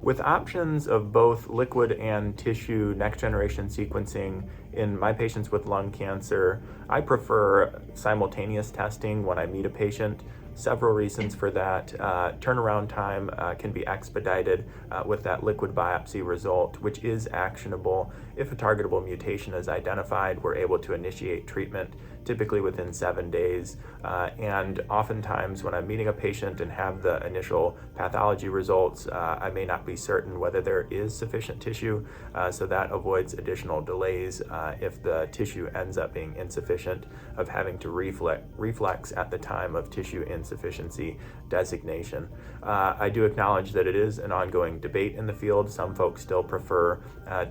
With options of both liquid and tissue next-generation sequencing in my patients with lung cancer, I prefer simultaneous testing when I meet a patient. Several reasons for that. Turnaround time can be expedited with that liquid biopsy result, which is actionable. If a targetable mutation is identified, we're able to initiate treatment typically within 7 days. And oftentimes when I'm meeting a patient and have the initial pathology results, I may not be certain whether there is sufficient tissue, so that avoids additional delays if the tissue ends up being insufficient, of having to reflex at the time of tissue insufficiency designation. I do acknowledge that it is an ongoing debate in the field. Some folks still prefer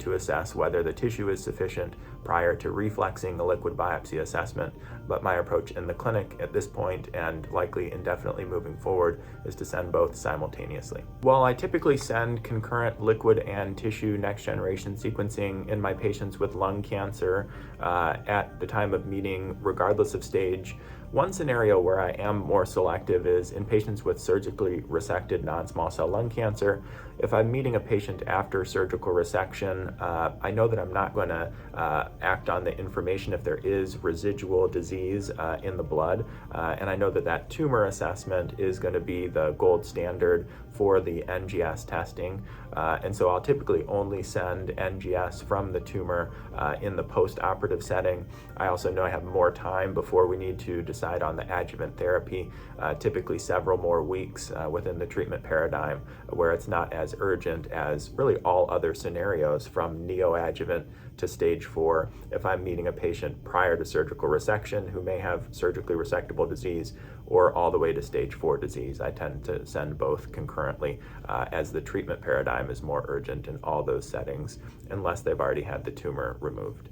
to assess whether the tissue is sufficient prior to reflexing the liquid biopsy assessment, but my approach in the clinic at this point, and likely indefinitely moving forward, is to send both simultaneously. While I typically send concurrent liquid and tissue next-generation sequencing in my patients with lung cancer at the time of meeting, regardless of stage, one scenario where I am more selective is in patients with surgically resected non-small cell lung cancer. If I'm meeting a patient after surgical resection, I know that I'm not going to act on the information if there is residual disease in the blood, and I know that that tumor assessment is going to be the gold standard for the NGS testing, and so I'll typically only send NGS from the tumor in the post-operative setting. I also know I have more time before we need to decide on the adjuvant therapy, typically several more weeks within the treatment paradigm, where it's not as urgent as really all other scenarios from neoadjuvant to stage 4. If I'm meeting a patient prior to surgical resection who may have surgically resectable disease, or all the way to stage 4 disease, I tend to send both concurrently as the treatment paradigm is more urgent in all those settings, unless they've already had the tumor removed.